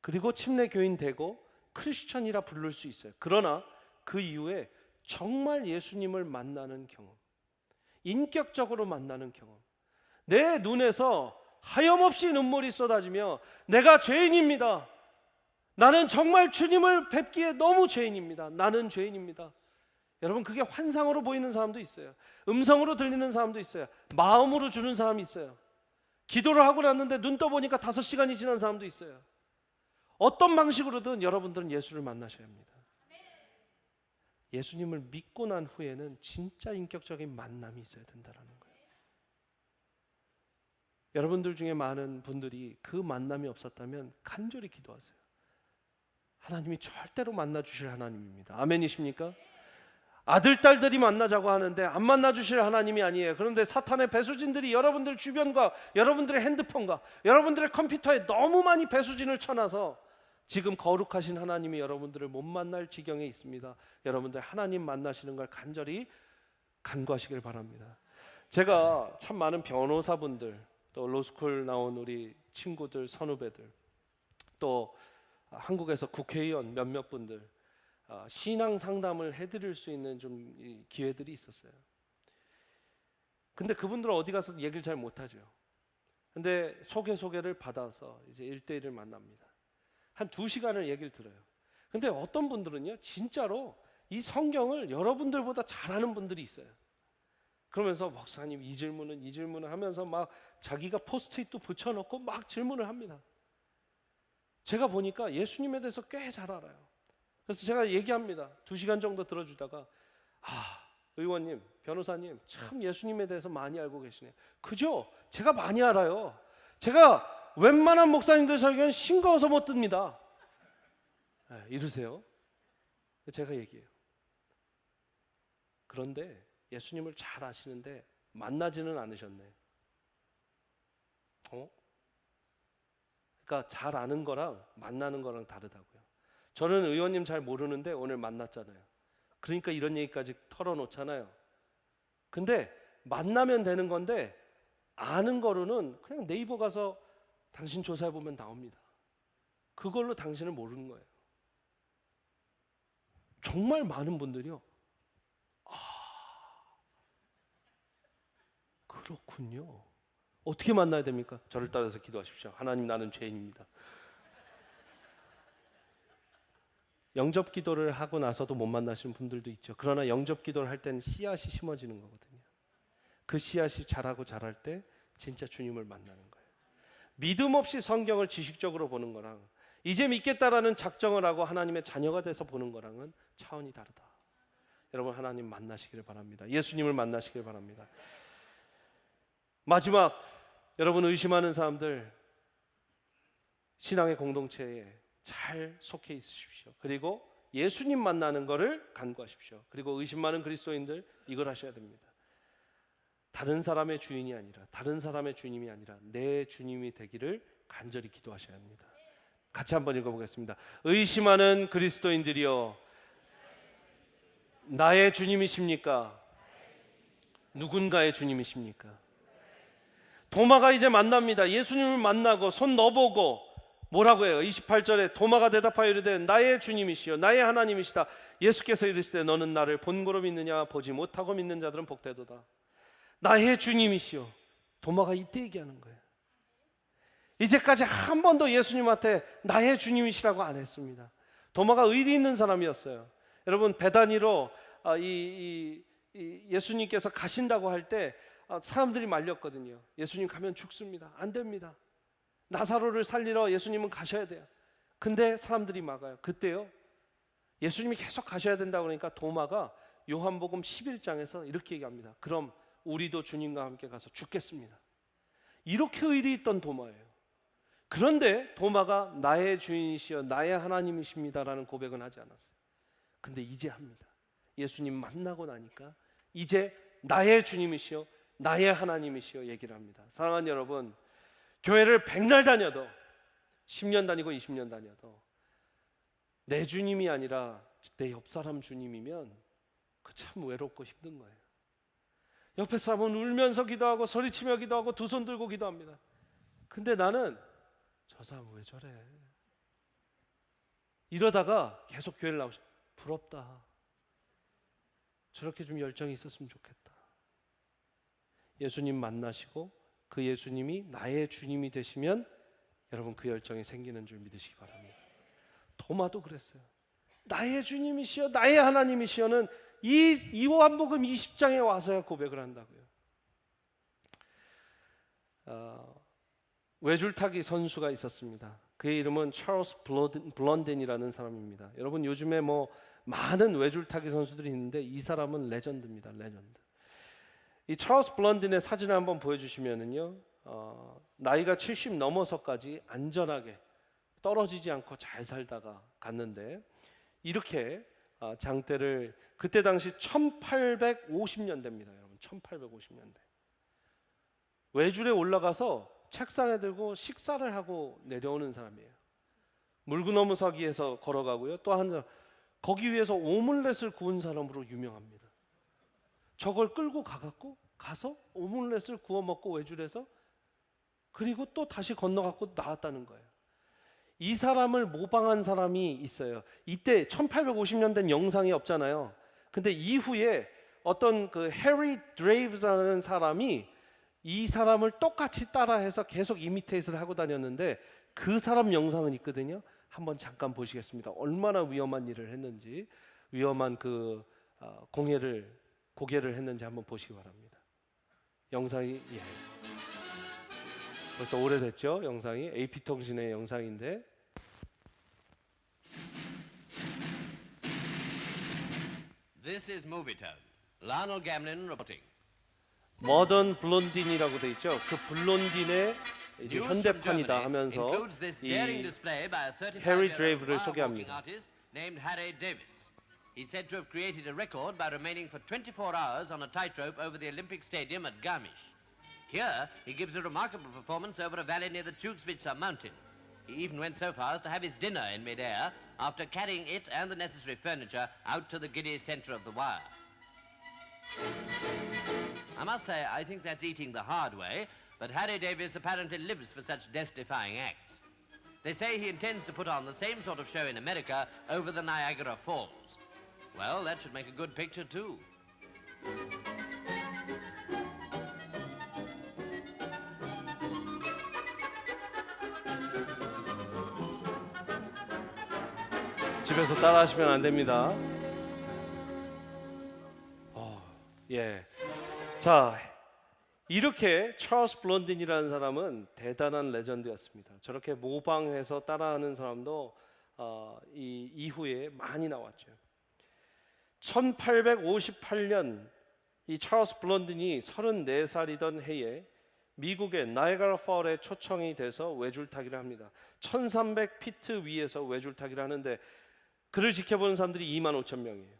Speaker 1: 그리고 침례 교인 되고 크리스천이라 부를 수 있어요. 그러나 그 이후에 정말 예수님을 만나는 경험, 인격적으로 만나는 경험, 내 눈에서 하염없이 눈물이 쏟아지며 내가 죄인입니다, 나는 정말 주님을 뵙기에 너무 죄인입니다, 나는 죄인입니다. 여러분 그게 환상으로 보이는 사람도 있어요. 음성으로 들리는 사람도 있어요. 마음으로 주는 사람이 있어요. 기도를 하고 났는데 눈 떠보니까 5시간이 지난 사람도 있어요. 어떤 방식으로든 여러분들은 예수를 만나셔야 합니다. 예수님을 믿고 난 후에는 진짜 인격적인 만남이 있어야 된다는 거예요. 여러분들 중에 많은 분들이 그 만남이 없었다면 간절히 기도하세요. 하나님이 절대로 만나 주실 하나님입니다. 아멘이십니까? 아들, 딸들이 만나자고 하는데 안 만나 주실 하나님이 아니에요. 그런데 사탄의 배수진들이 여러분들 주변과 여러분들의 핸드폰과 여러분들의 컴퓨터에 너무 많이 배수진을 쳐놔서 지금 거룩하신 하나님이 여러분들을 못 만날 지경에 있습니다. 여러분들 하나님 만나시는 걸 간절히 간구하시길 바랍니다. 제가 참 많은 변호사분들, 또 로스쿨 나온 우리 친구들, 선후배들, 또 한국에서 국회의원 몇몇 분들 신앙 상담을 해드릴 수 있는 좀 기회들이 있었어요. 근데 그분들은 어디 가서 얘기를 잘 못하죠. 근데 소개를 받아서 이제 1대1을 만납니다. 한 2시간을 얘기를 들어요. 근데 어떤 분들은요 진짜로 이 성경을 여러분들보다 잘하는 분들이 있어요. 그러면서 목사님 이 질문은 하면서 막 자기가 포스트잇도 붙여놓고 막 질문을 합니다. 제가 보니까 예수님에 대해서 꽤 잘 알아요. 그래서 제가 얘기합니다. 2시간 정도 들어주다가 의원님, 변호사님, 참 예수님에 대해서 많이 알고 계시네요. 그죠? 제가 많이 알아요. 제가 웬만한 목사님들 설교는 싱거워서 못 듭니다. 이러세요. 제가 얘기해요. 그런데 예수님을 잘 아시는데 만나지는 않으셨네. 그러니까 잘 아는 거랑 만나는 거랑 다르다고요. 저는 의원님 잘 모르는데 오늘 만났잖아요. 그러니까 이런 얘기까지 털어놓잖아요. 근데 만나면 되는 건데 아는 거로는 그냥 네이버 가서 당신 조사해보면 나옵니다. 그걸로 당신을 모르는 거예요. 정말 많은 분들이요. 그렇군요. 어떻게 만나야 됩니까? 저를 따라서 기도하십시오. 하나님, 나는 죄인입니다. 영접 기도를 하고 나서도 못 만나시는 분들도 있죠. 그러나 영접 기도를 할 때는 씨앗이 심어지는 거거든요. 그 씨앗이 자라고 자랄 때 진짜 주님을 만나는 거예요. 믿음 없이 성경을 지식적으로 보는 거랑 이제 믿겠다라는 작정을 하고 하나님의 자녀가 돼서 보는 거랑은 차원이 다르다. 여러분, 하나님 만나시기를 바랍니다. 예수님을 만나시기를 바랍니다. 마지막, 여러분 의심하는 사람들 신앙의 공동체에 잘 속해 있으십시오. 그리고 예수님 만나는 것을 간구하십시오. 그리고 의심 많은 그리스도인들 이걸 하셔야 됩니다. 다른 사람의 주인이 아니라, 다른 사람의 주님이 아니라 내 주님이 되기를 간절히 기도하셔야 합니다. 같이 한번 읽어보겠습니다. 의심하는 그리스도인들이여, 나의 주님이십니까? 누군가의 주님이십니까? 도마가 이제 만납니다. 예수님을 만나고 손 넣어보고 뭐라고 해요? 28절에 도마가 대답하여 이르되 나의 주님이시여 나의 하나님이시다. 예수께서 이르시되 너는 나를 본고로 믿느냐? 보지 못하고 믿는 자들은 복되도다. 나의 주님이시여. 도마가 이때 얘기하는 거예요. 이제까지 한 번도 예수님한테 나의 주님이시라고 안 했습니다. 도마가 의리 있는 사람이었어요. 여러분, 베다니로 예수님께서 가신다고 할 때 사람들이 말렸거든요. 예수님 가면 죽습니다. 안 됩니다. 나사로를 살리러 예수님은 가셔야 돼요. 근데 사람들이 막아요. 그때요, 예수님이 계속 가셔야 된다고 그러니까 도마가 요한복음 11장에서 이렇게 얘기합니다. 그럼 우리도 주님과 함께 가서 죽겠습니다. 이렇게 의리 있던 도마예요. 그런데 도마가 나의 주인이시여 나의 하나님이십니다라는 고백은 하지 않았어요. 근데 이제 합니다. 예수님 만나고 나니까 이제 나의 주님이시여 나의 하나님이시여 얘기를 합니다. 사랑하는 여러분, 교회를 100날 다녀도 10년 다니고 20년 다녀도 내 주님이 아니라 내 옆 사람 주님이면 그 참 외롭고 힘든 거예요. 옆에 사람은 울면서 기도하고 소리치며 기도하고 두 손 들고 기도합니다. 근데 나는 저 사람 왜 저래? 이러다가 계속 교회를 나오셔. 부럽다. 저렇게 좀 열정이 있었으면 좋겠다. 예수님 만나시고 그 예수님이 나의 주님이 되시면 여러분 그 열정이 생기는 줄 믿으시기 바랍니다. 도마도 그랬어요. 나의 주님이시여 나의 하나님이시여는 이 요한복음 20장에 와서야 고백을 한다고요. 외줄타기 선수가 있었습니다. 그의 이름은 찰스 블런덴이라는 사람입니다. 여러분, 요즘에 뭐 많은 외줄타기 선수들이 있는데 이 사람은 레전드입니다. 레전드. 이 찰스 블런덴의 사진을 한번 보여주시면은요, 나이가 70 넘어서까지 안전하게 떨어지지 않고 잘 살다가 갔는데 이렇게 장대를 그때 당시 1850년대입니다. 여러분, 1850년대 외줄에 올라가서 책상에 들고 식사를 하고 내려오는 사람이에요. 물구나무서기에서 걸어가고요. 또 한 사람 거기 위에서 오믈렛을 구운 사람으로 유명합니다. 저걸 끌고 가서 오믈렛을 구워 먹고 외줄에서 그리고 또 다시 건너갖고 나왔다는 거예요. 이 사람을 모방한 사람이 있어요. 이때 1850년대는 영상이 없잖아요. 근데 이후에 어떤 그 해리 드레이브스라는 사람이 이 사람을 똑같이 따라해서 계속 이미테이트를 하고 다녔는데 그 사람 영상은 있거든요. 한번 잠깐 보시겠습니다. 얼마나 위험한 일을 했는지, 위험한 그 고개를 했는지 한번 보시기 바랍니다. 영상이 벌써 오래됐죠. 영상이 AP통신의 영상인데
Speaker 2: This This is Movietone. Lionel Gamlin reporting.
Speaker 1: 머던 블론딘이라고 돼 있죠. 그 블론딘의 이제 현대판이다 하면서 이 해리 드레이브를 소개합니다.
Speaker 2: Named Harry Davis. He's said to have created a record by remaining for 24 hours on a tightrope over the Olympic Stadium at Garmisch. Here, he gives a remarkable performance over a valley near the Zugspitzer mountain. He even went so far as to have his dinner in mid-air after carrying it and the necessary furniture out to the giddy center of the wire. I must say, I think that's eating the hard way, but Harry Davis apparently lives for such death-defying acts. They say he intends to put on the same sort of show in America over the Niagara Falls. Well, that should make a good picture, too.
Speaker 1: 집에서 따라하시면 안 됩니다. 예. 자, 이렇게 찰스 블론딘이라는 사람은 대단한 레전드였습니다. 저렇게 모방해서 따라하는 사람도 이 이후에 많이 나왔죠. 1858년 이 찰스 블론딘이 34살이던 해에 미국의 나이아가라 펄에 초청이 돼서 외줄타기를 합니다. 1300피트 위에서 외줄타기를 하는데 그를 지켜보는 사람들이 25,000명이에요.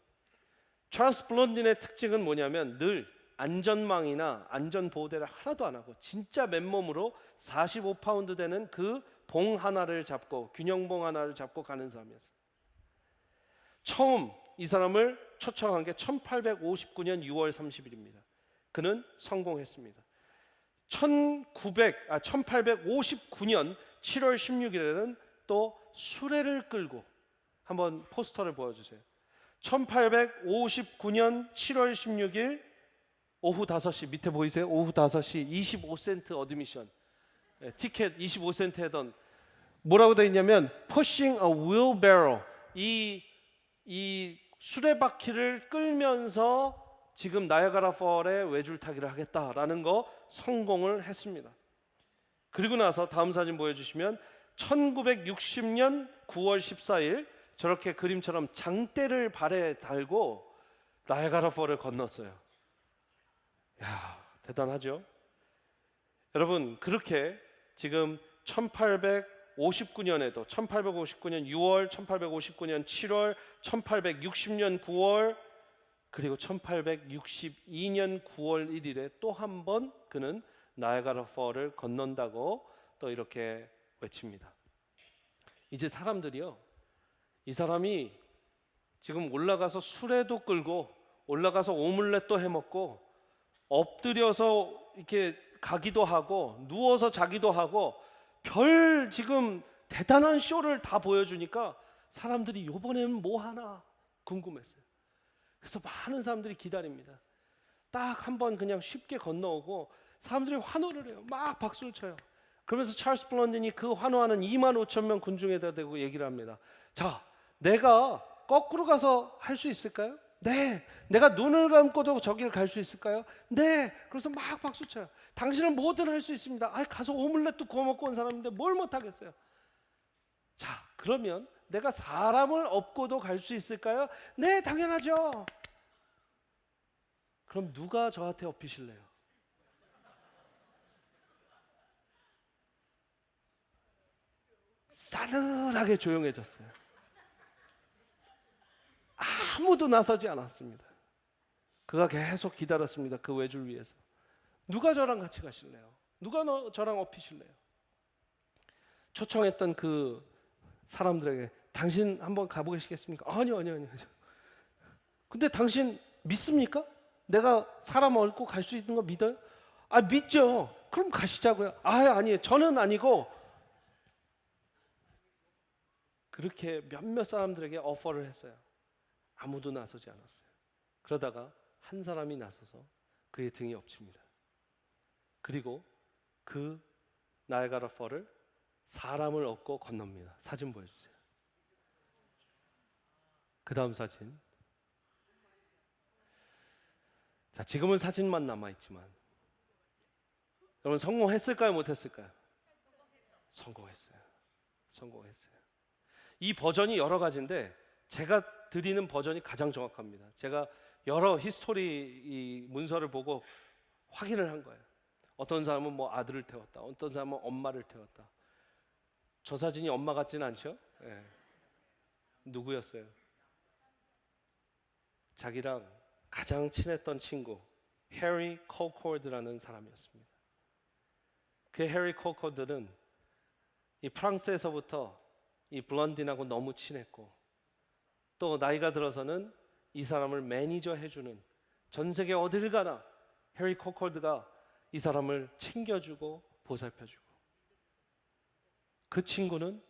Speaker 1: 찰스 블론딘의 특징은 뭐냐면 늘 안전망이나 안전보호대를 하나도 안 하고 진짜 맨몸으로 45파운드 되는 그 봉 하나를 잡고 균형봉 하나를 잡고 가는 사람이었어요. 처음 이 사람을 초청한 게 1859년 6월 30일입니다. 그는 성공했습니다. 1859년 7월 16일에는 또 수레를 끌고 한번 포스터를 보여주세요. 1859년 7월 16일 오후 5시 밑에 보이세요? 오후 5시 25센트 어드미션 티켓 25센트 하던 뭐라고 되어 있냐면 Pushing a wheelbarrow 이 수레바퀴를 끌면서 지금 나이아가라 펄에 외줄타기를 하겠다라는 거 성공을 했습니다. 그리고 나서 다음 사진 보여주시면 1960년 9월 14일 저렇게 그림처럼 장대를 발에 달고 나이아가라 펄을 건넜어요. 야, 대단하죠? 여러분, 그렇게 지금 1859년에도 1859년 6월, 1859년 7월, 1860년 9월 그리고 1862년 9월 1일에 또 한 번 그는 나이아가라 펄을 건넌다고 또 이렇게 외칩니다. 이제 사람들이요, 이 사람이 지금 올라가서 수레도 끌고 올라가서 오믈렛도 해먹고 엎드려서 이렇게 가기도 하고 누워서 자기도 하고 별 지금 대단한 쇼를 다 보여주니까 사람들이 이번에는 뭐 하나 궁금했어요. 그래서 많은 사람들이 기다립니다. 딱 한 번 그냥 쉽게 건너오고 사람들이 환호를 해요. 막 박수를 쳐요. 그러면서 찰스 블론딘이 그 환호하는 25,000명 군중에다 대고 얘기를 합니다. 자, 내가 거꾸로 가서 할 수 있을까요? 네. 내가 눈을 감고도 저기를 갈 수 있을까요? 네. 그래서 막 박수 쳐요. 당신은 뭐든 할 수 있습니다. 가서 오믈렛도 구워 먹고 온 사람인데 뭘 못하겠어요? 자, 그러면 내가 사람을 업고도 갈 수 있을까요? 네, 당연하죠. 그럼 누가 저한테 업히실래요? 싸늘하게 조용해졌어요. 아무도 나서지 않았습니다. 그가 계속 기다렸습니다. 그 외줄 위에서. 누가 저랑 같이 가실래요? 누가 저랑 업히실래요? 초청했던 그 사람들에게 당신 한번 가보시겠습니까? 아니요. 근데 당신 믿습니까? 내가 사람 얻고 갈 수 있는 거 믿어요? 믿죠. 그럼 가시자고요. 아니에요. 저는 아니고. 그렇게 몇몇 사람들에게 오퍼를 했어요. 아무도 나서지 않았어요. 그러다가 한 사람이 나서서 그의 등에 엎칩니다. 그리고 그 나이아가라 펄을 사람을 업고 건넙니다. 사진 보여주세요. 그 다음 사진. 자, 지금은 사진만 남아있지만 여러분 성공했을까요? 못했을까요? 성공했어요. 이 버전이 여러 가지인데 제가 드리는 버전이 가장 정확합니다. 제가 여러 히스토리 이 문서를 보고 확인을 한 거예요. 어떤 사람은 뭐 아들을 태웠다, 어떤 사람은 엄마를 태웠다. 저 사진이 엄마 같진 않죠? 네. 누구였어요? 자기랑 가장 친했던 친구 해리 콜코드라는 사람이었습니다. 그 해리 콜코드는 이 프랑스에서부터 이 블런딘하고 너무 친했고, 또 나이가 들어서는 이 사람을 매니저 해주는, 전 세계 어딜 가나 해리 콜코드가 이 사람을 챙겨주고 보살펴주고, 그 친구는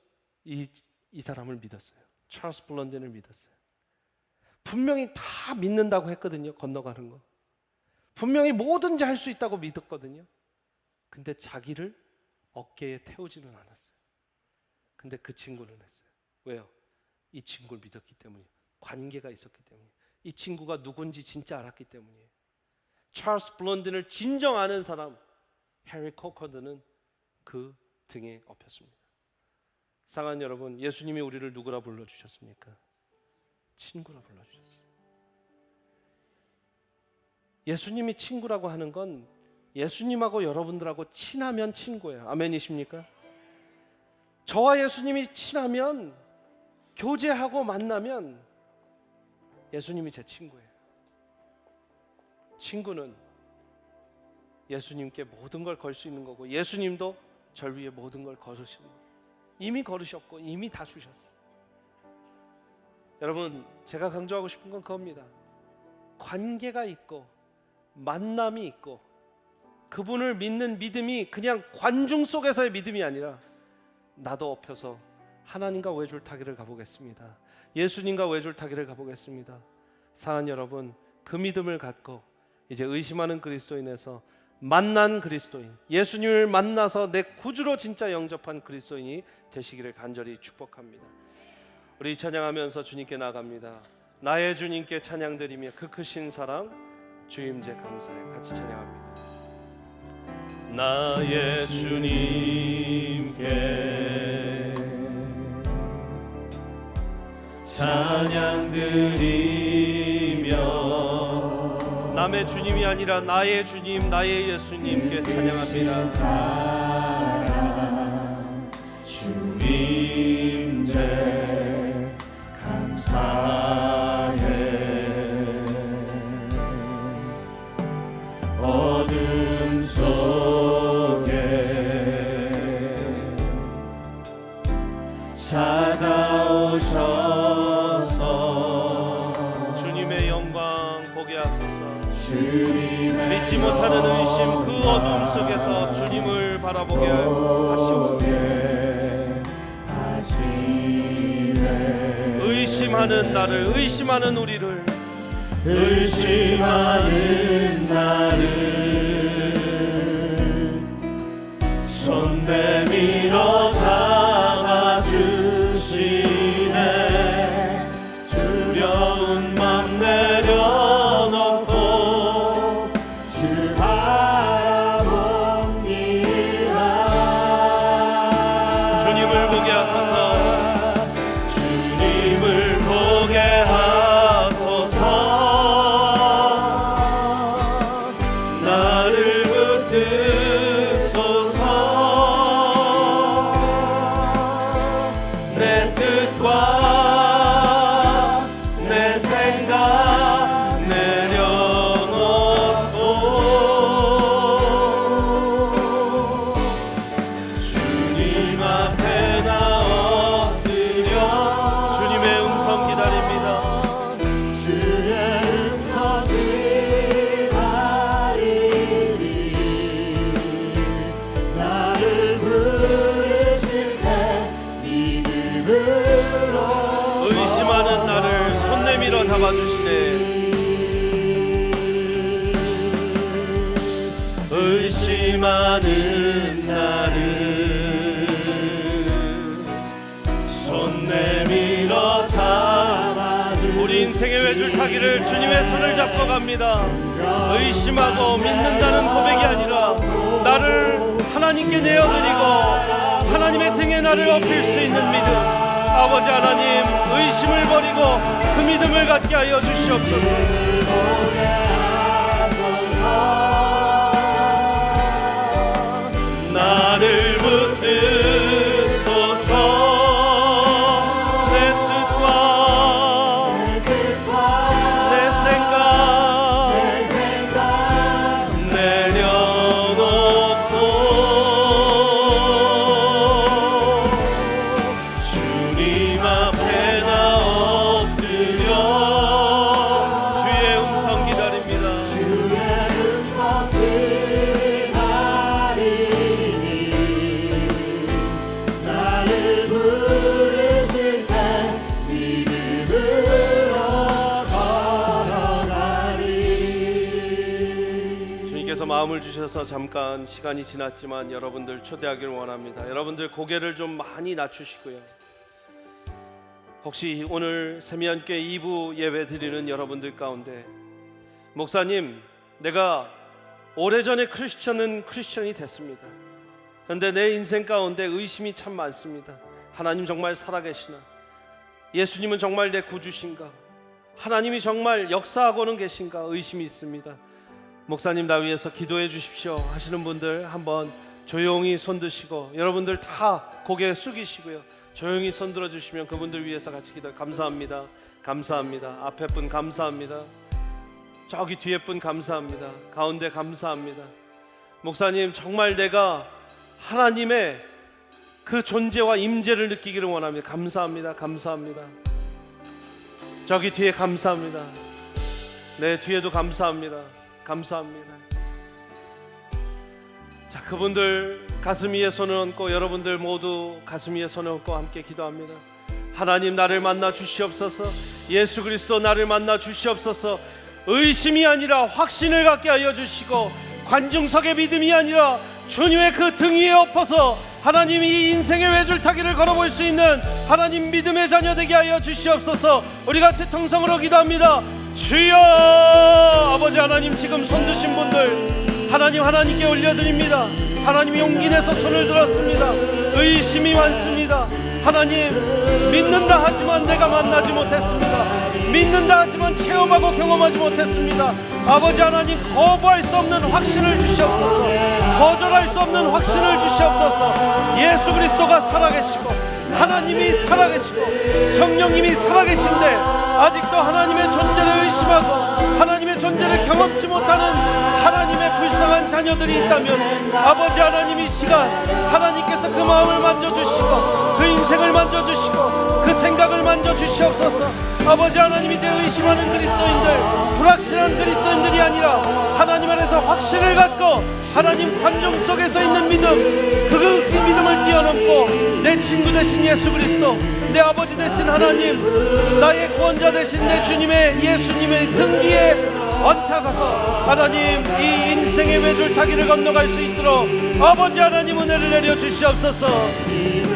Speaker 1: 이 사람을 믿었어요. 찰스 블런딘을 믿었어요. 분명히 다 믿는다고 했거든요. 건너가는 거 분명히 뭐든지 할 수 있다고 믿었거든요. 근데 자기를 어깨에 태우지는 않았어요. 근데 그 친구는 했어요. 왜요? 이 친구를 믿었기 때문이에요. 관계가 있었기 때문이에요. 이 친구가 누군지 진짜 알았기 때문이에요. 찰스 블런딘을 진정 아는 사람 해리 콜코드는 그 등에 업혔습니다. 사랑하는 여러분, 예수님이 우리를 누구라 불러주셨습니까? 친구라 불러주셨어요. 예수님이 친구라고 하는 건 예수님하고 여러분들하고 친하면 친구예요. 아멘이십니까? 저와 예수님이 친하면, 교제하고 만나면 예수님이 제 친구예요. 친구는 예수님께 모든 걸 걸 수 있는 거고, 예수님도 절 위해 모든 걸 걸으시는 거예요. 이미 걸으셨고 이미 다 주셨어요. 여러분, 제가 강조하고 싶은 건 그겁니다. 관계가 있고 만남이 있고, 그분을 믿는 믿음이 그냥 관중 속에서의 믿음이 아니라 나도 엎혀서 하나님과 외줄타기를 가보겠습니다. 예수님과 외줄타기를 가보겠습니다. 사랑하는 여러분, 그 믿음을 갖고 이제 의심하는 그리스도인에서 만난 그리스도인, 예수님을 만나서 내 구주로 진짜 영접한 그리스도인이 되시기를 간절히 축복합니다. 우리 찬양하면서 주님께 나아갑니다. 나의 주님께 찬양드리며 그 크신 사랑 주임제 감사해. 같이 찬양합니다. 나의 주님께 찬양드리며, 남의 주님이 아니라 나의 주님, 나의 예수님께 찬양합니다.
Speaker 3: 사랑 주임제 감사해. 어둠 속에 찾아오셔서
Speaker 1: 주님의 영광 보게 하소서.
Speaker 3: 주님의
Speaker 1: 믿지 못하는 의심 그 어둠 속에서 주님을 바라보게 하시옵소서. 의심하는 나를, 의심하는 우리를,
Speaker 3: 의심하는 나를 손 내밀어 잡아주시네. 두려운 맘 내려놓고 주 바라봅니다.
Speaker 1: 주님을 보게 하소서.
Speaker 3: 주님을 보게 하소서. 나를 붙드소서. 내 뜻과 내 생각 내려놓고 주님 앞에 나 엎드려
Speaker 1: 주님의 음성 기다립니다.
Speaker 3: 주의 음성 기다리리. 나를 부르실 때 믿음으로
Speaker 1: 의심하는 나를 손 내밀어 잡아주시네.
Speaker 3: 의심하는 나를 손 내밀어 잡아주시네.
Speaker 1: 우리 인생의 외줄타기를 주님의 손을 잡고 갑니다. 의심하고 믿는다는 고백이 아니라 나를 하나님께 내어드리고 하나님의 등에 나를 엎힐 수 있는 믿음, 아버지 하나님, 의심을 버리고 그 믿음을 갖게 하여 주시옵소서.
Speaker 3: 나를 붙드소서.
Speaker 1: 내 뜻과 내 생각
Speaker 3: 내려놓고 주님 앞에 나 엎드려
Speaker 1: 주의 음성 기다립니다.
Speaker 3: 주의 음성 기다리니 나를 부르실 때 믿음으로 걸어가리.
Speaker 1: 주님께서 마음을 주셔서 잠깐 시간이 지났지만 여러분들 초대하기를 원합니다. 여러분들 고개를 좀 많이 낮추시고요. 혹시 오늘 세미한교회 2부 예배 드리는 여러분들 가운데 목사님, 내가 오래전에 크리스천이 됐습니다. 그런데 내 인생 가운데 의심이 참 많습니다. 하나님 정말 살아계시나? 예수님은 정말 내 구주신가? 하나님이 정말 역사하고는 계신가? 의심이 있습니다. 목사님 나 위해서 기도해 주십시오 하시는 분들 한번 조용히 손 드시고, 여러분들 다 고개 숙이시고요, 조용히 손 들어 주시면 그분들 위해서 같이 기도. 감사합니다. 감사합니다. 앞에 분 감사합니다. 저기 뒤에 분 감사합니다. 가운데 감사합니다. 목사님 정말 내가 하나님의 그 존재와 임재를 느끼기를 원합니다. 감사합니다. 감사합니다. 저기 뒤에 감사합니다. 네, 뒤에도 감사합니다. 감사합니다. 자, 그분들 가슴 위에 손을 얹고, 여러분들 모두 가슴 위에 손을 얹고 함께 기도합니다. 하나님 나를 만나 주시옵소서. 예수 그리스도 나를 만나 주시옵소서. 의심이 아니라 확신을 갖게 하여 주시고, 관중석의 믿음이 아니라 주님의 그 등 위에 엎어서 하나님 이 인생의 외줄타기를 걸어볼 수 있는 하나님 믿음의 자녀 되게 하여 주시옵소서. 우리 같이 통성으로 기도합니다. 주여! 아버지 하나님, 지금 손 드신 분들 하나님, 하나님께 올려드립니다. 하나님 용기 내서 손을 들었습니다. 의심이 많습니다. 하나님, 믿는다 하지만 내가 만나지 못했습니다. 믿는다 하지만 체험하고 경험하지 못했습니다. 아버지 하나님, 거부할 수 없는 확신을 주시옵소서. 거절할 수 없는 확신을 주시옵소서. 예수 그리스도가 살아계시고 하나님이 살아계시고 성령님이 살아계신데 아직도 하나님의 존재를 의심하고 하나님의 존재를 경험치 못하는 하나님의 불쌍한 자녀들이 있다면, 아버지 하나님 이 시간 하나님께서 그 마음을 만져주시고 그 인생을 만져주시고 그 생각을 만져주시옵소서. 아버지 하나님, 이제 의심하는 그리스도인들, 불확실한 그리스도인들이 아니라 하나님 안에서 확신을 갖고 하나님 관중 속에서 있는 믿음, 그 믿음을 뛰어넘고 내 친구 되신 예수 그리스도, 내 아버지 되신 하나님, 나의 구원자 되신 내 주님의 예수님의 등 뒤에 얹혀가서 하나님 이 인생의 외줄타기를 건너갈 수 있도록 아버지 하나님 은혜를 내려 주시옵소서.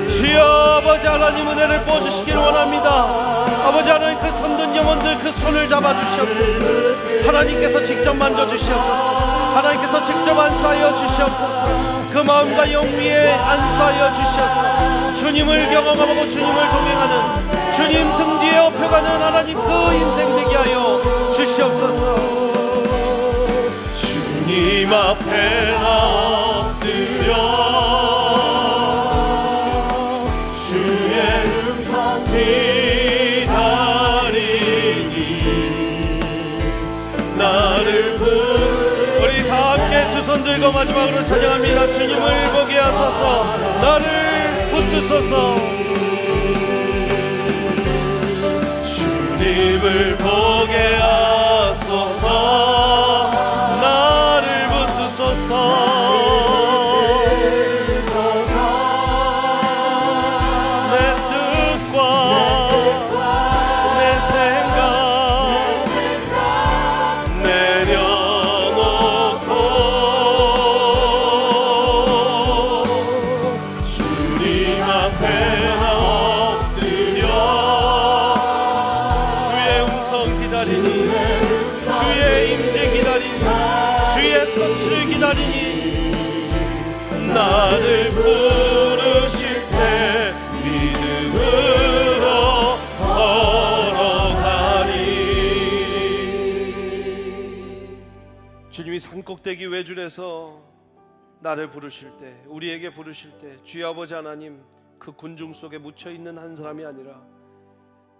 Speaker 1: 주여, 아버지 하나님 은혜를 부어주시길 원합니다. 아버지 하나님, 그 손든 영혼들 그 손을 잡아주시옵소서. 하나님께서 직접 만져주시옵소서. 하나님께서 직접 안수하여 주시옵소서. 그 마음과 영 위에 안수하여 주시옵소서. 주님을 경험하고 주님을 동행하는, 주님 등 뒤에 업혀가는 하나님 그 인생 되게 하여 주시옵소서.
Speaker 3: 주님 앞에 나 엎드려 주의 음성 기다리니 나를
Speaker 1: 우리 다 함께 두 손 들고 마지막으로 찬양합니다. 주님을 보게 하소서. 나를 붙드소서.
Speaker 3: 주님을 보게 하소서.
Speaker 1: 나를 붙드소서. 내 뜻과 내 생각
Speaker 3: 내려놓고 주님 앞에 나 엎드려
Speaker 1: 주의 음성 기다리니, 주의 임재 기다리니, 주의 뜻을 기다리니,
Speaker 3: 나를 부르실 때 믿음으로
Speaker 1: 꼭대기 외줄에서 나를 부르실 때, 우리에게 부르실 때, 주여 아버지 하나님, 그 군중 속에 묻혀 있는 한 사람이 아니라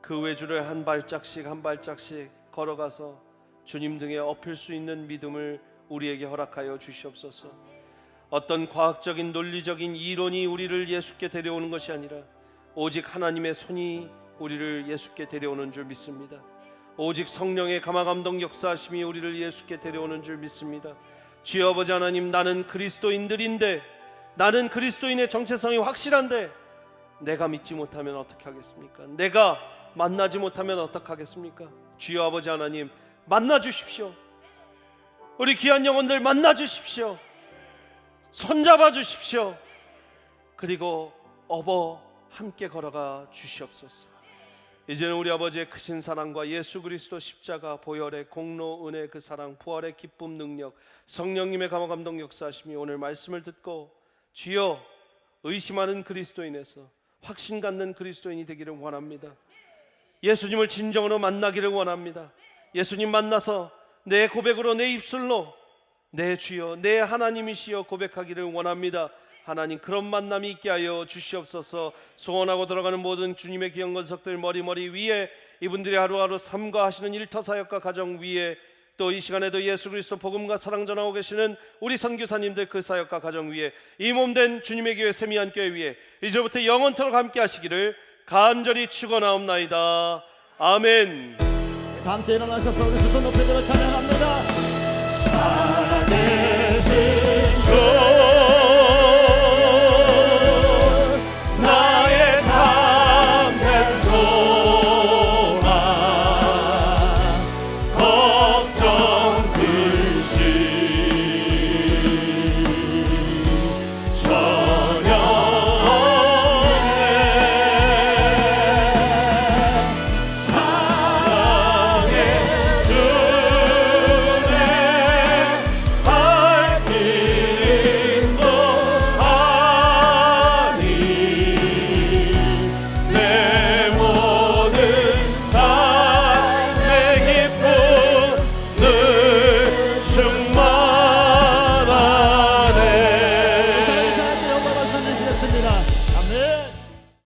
Speaker 1: 그 외줄을 한 발짝씩 한 발짝씩 걸어가서 주님 등에 엎을 수 있는 믿음을 우리에게 허락하여 주시옵소서. 어떤 과학적인 논리적인 이론이 우리를 예수께 데려오는 것이 아니라 오직 하나님의 손이 우리를 예수께 데려오는 줄 믿습니다. 오직 성령의 감화감동 역사하심이 우리를 예수께 데려오는 줄 믿습니다. 주여 아버지 하나님, 나는 그리스도인들인데, 나는 그리스도인의 정체성이 확실한데 내가 믿지 못하면 어떻게 하겠습니까? 내가 만나지 못하면 어떻게 하겠습니까? 주여 아버지 하나님, 만나 주십시오. 우리 귀한 영혼들 만나 주십시오. 손잡아 주십시오. 그리고 업어 함께 걸어가 주시옵소서. 이제는 우리 아버지의 크신 사랑과 예수 그리스도 십자가 보혈의 공로, 은혜, 그 사랑, 부활의 기쁨, 능력, 성령님의 감화감동 역사하심이 오늘 말씀을 듣고 주여 의심하는 그리스도인에서 확신 갖는 그리스도인이 되기를 원합니다. 예수님을 진정으로 만나기를 원합니다. 예수님 만나서 내 고백으로, 내 입술로 내 주여, 내 하나님이시여 고백하기를 원합니다. 하나님, 그런 만남이 있게 하여 주시옵소서. 소원하고 돌아가는 모든 주님의 귀한 권석들 머리 위에, 이분들이 하루하루 삶과 하시는 일터 사역과 가정 위에, 또 이 시간에도 예수 그리스도 복음과 사랑 전하고 계시는 우리 선교사님들 그 사역과 가정 위에, 이 몸된 주님의 교회 세미한 교회 위에 이제부터 영원토록 함께 하시기를 간절히 축원하옵나이다. 아멘.
Speaker 4: 다 함께 일어나셔서 우리 두 손 높이 들어 찬양합니다.
Speaker 3: 살아계신 주